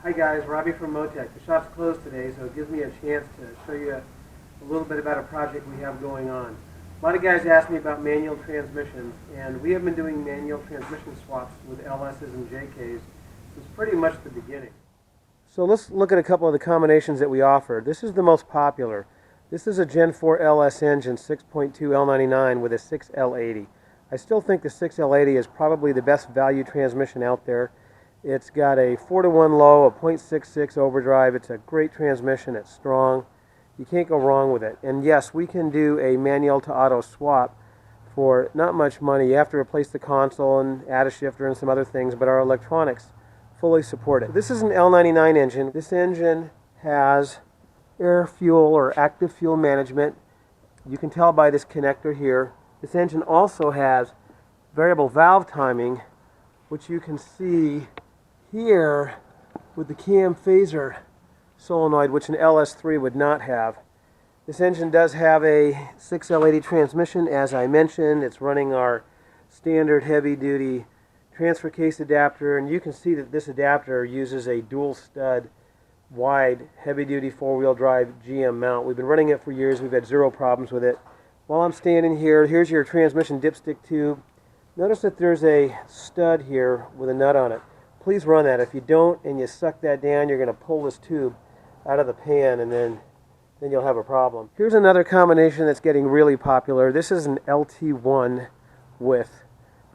Hi guys, Robbie from Motec. The shop's closed today, so it gives me a chance to show you a little bit about a project we have going on. A lot of guys ask me about manual transmissions, and we have been doing manual transmission swaps with LSs and JKs since pretty much the beginning. So let's look at a couple of the combinations that we offer. This is the most popular. This is a Gen 4 LS engine, 6.2 L99 with a 6 L80. I still think the 6 L80 is probably the best value transmission out there. It's got a 4-to-1 low, a 0.66 overdrive. It's a great transmission. It's strong. You can't go wrong with it. And yes, we can do a manual to auto swap for not much money. You have to replace the console and add a shifter and some other things, but our electronics fully support it. This is an L99 engine. This engine has air fuel or active fuel management. You can tell by this connector here. This engine also has variable valve timing, which you can see here with the cam phaser solenoid, which an LS3 would not have. This engine does have a 6L80 transmission, as I mentioned. It's running our standard heavy-duty transfer case adapter, and you can see that this adapter uses a dual stud wide heavy-duty four-wheel drive GM mount. We've been running it for years. We've had zero problems with it. While I'm standing here, here's your transmission dipstick tube. Notice that there's a stud here with a nut on it. Please run that. If you don't and you suck that down, you're going to pull this tube out of the pan, and then you'll have a problem. Here's another combination that's getting really popular. This is an LT1 with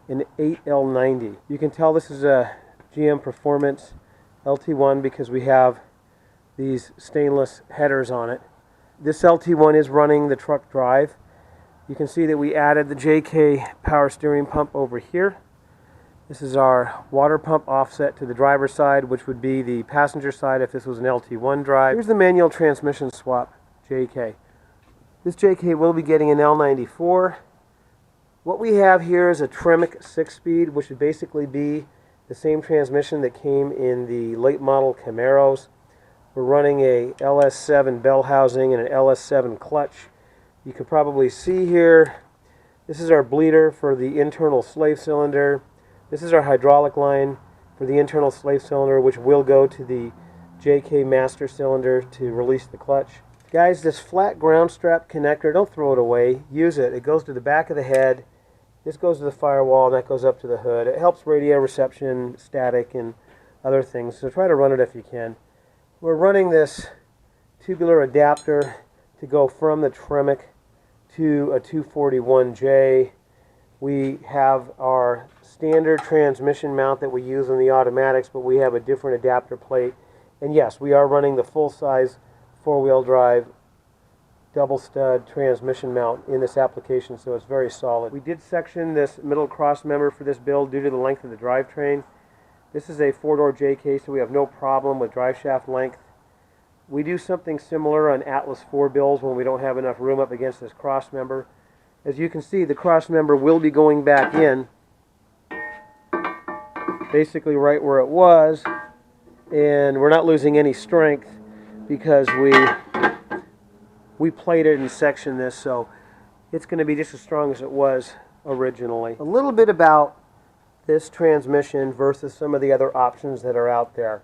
an 8L90. You can tell this is a GM Performance LT1 because we have these stainless headers on it. This LT1 is running the truck drive. You can see that we added the JK power steering pump over here. This is our water pump offset to the driver's side, which would be the passenger side if this was an LT1 drive. Here's the manual transmission swap JK. This JK will be getting an L94. What we have here is a Tremec 6-speed, which would basically be the same transmission that came in the late model Camaros. We're running a LS7 bell housing and an LS7 clutch. You can probably see here, this is our bleeder for the internal slave cylinder. This is our hydraulic line for the internal slave cylinder, which will go to the JK master cylinder to release the clutch. Guys, this flat ground strap connector, don't throw it away. Use it. It goes to the back of the head. This goes to the firewall, and that goes up to the hood. It helps radio reception, static, and other things, so try to run it if you can. We're running this tubular adapter to go from the Tremec to a 241J. We have our standard transmission mount that we use on the automatics, but we have a different adapter plate. And yes, we are running the full-size four-wheel drive double stud transmission mount in this application, so it's very solid. We did section this middle cross member for this build due to the length of the drivetrain. This is a four-door JK, so we have no problem with drive shaft length. We do something similar on Atlas 4 builds when we don't have enough room up against this cross member. As you can see, the cross member will be going back in basically right where it was, and we're not losing any strength because we plated and sectioned this, so it's going to be just as strong as it was originally. A little bit about this transmission versus some of the other options that are out there.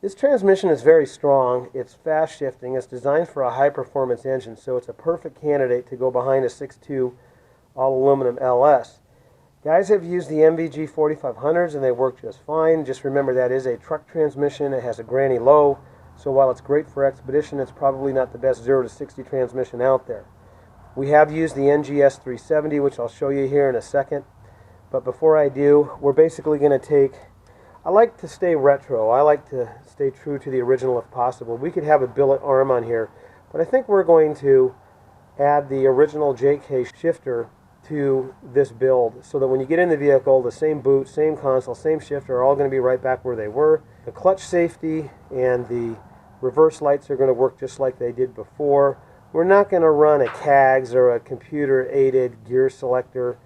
This transmission is very strong. It's fast shifting. It's designed for a high performance engine, so it's a perfect candidate to go behind a 6.2 all aluminum LS. Guys have used the MVG 4500s and they work just fine. Just remember that is a truck transmission. It has a granny low, so while it's great for expedition, it's probably not the best 0 to 60 transmission out there. We have used the NGS 370, which I'll show you here in a second. But before I do, we're basically going to take, I like to stay retro. I like to stay true to the original if possible. We could have a billet arm on here, but I think we're going to add the original JK shifter to this build so that when you get in the vehicle, the same boot, same console, same shifter are all going to be right back where they were. The clutch safety and the reverse lights are going to work just like they did before. We're not going to run a CAGS or a computer-aided gear selector.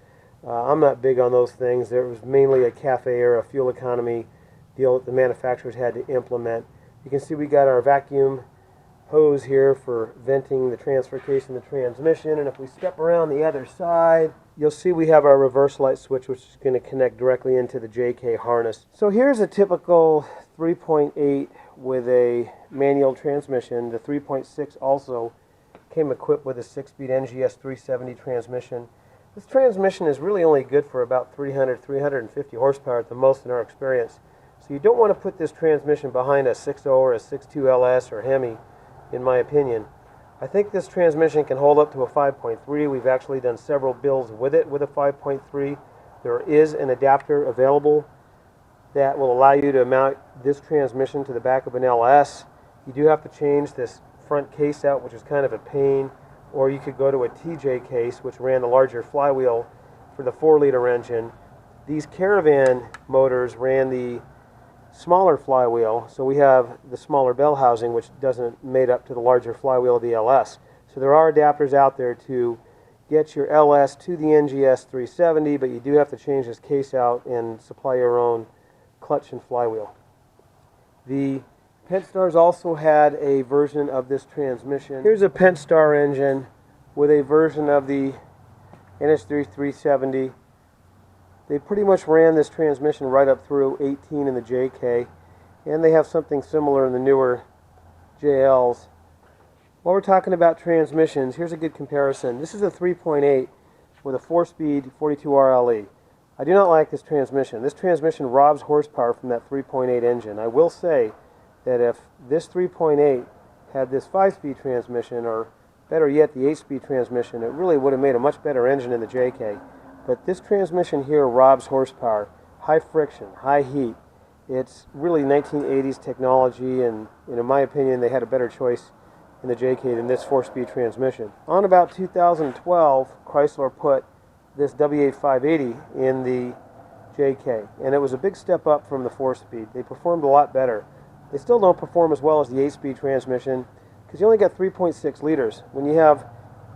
I'm not big on those things. There was mainly a CAFE or a fuel economy deal that the manufacturers had to implement. You can see we got our vacuum hose here for venting the transfer case and the transmission, and if we step around the other side, you'll see we have our reverse light switch, which is going to connect directly into the JK harness. So here's a typical 3.8 with a manual transmission. The 3.6 also came equipped with a 6-speed NGS 370 transmission. This transmission is really only good for about 350 horsepower at the most in our experience. So you don't want to put this transmission behind a 6.0 or a 6.2 LS or Hemi, in my opinion. I think this transmission can hold up to a 5.3. We've actually done several builds with it with a 5.3. There is an adapter available that will allow you to mount this transmission to the back of an LS. You do have to change this front case out, which is kind of a pain, or you could go to a TJ case, which ran the larger flywheel for the 4-liter engine. These Caravan motors ran the smaller flywheel, so we have the smaller bell housing, which doesn't made up to the larger flywheel of the LS. So there are adapters out there to get your LS to the NGS 370, but you do have to change this case out and supply your own clutch and flywheel. The Pentstars also had a version of this transmission. Here's a Pentstar engine with a version of the NS3 370. They pretty much ran this transmission right up through 18 in the JK, and they have something similar in the newer JLs. While we're talking about transmissions, here's a good comparison. This is a 3.8 with a 4-speed 42 RLE. I do not like this transmission. This transmission robs horsepower from that 3.8 engine. I will say that if this 3.8 had this 5-speed transmission, or better yet, the 8-speed transmission, it really would have made a much better engine in the JK. But this transmission here robs horsepower. High friction, high heat. It's really 1980s technology, and in my opinion, they had a better choice in the JK than this 4-speed transmission. On about 2012, Chrysler put this W8580 in the JK, and it was a big step up from the 4-speed. They performed a lot better. They still don't perform as well as the 8-speed transmission because you only got 3.6 liters. When you have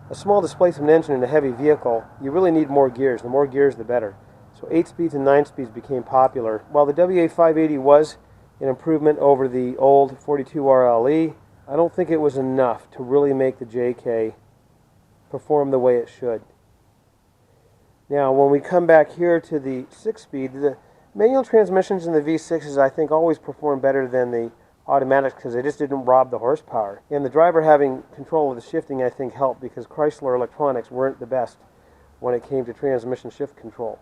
a small displacement engine in a heavy vehicle, you really need more gears. The more gears, the better. So 8 speeds and 9 speeds became popular. While the WA580 was an improvement over the old 42 RLE, I don't think it was enough to really make the JK perform the way it should. Now, when we come back here to the 6-speed, the manual transmissions in the V6s, I think, always perform better than the automatics because they just didn't rob the horsepower. And the driver having control of the shifting, I think, helped because Chrysler electronics weren't the best when it came to transmission shift control.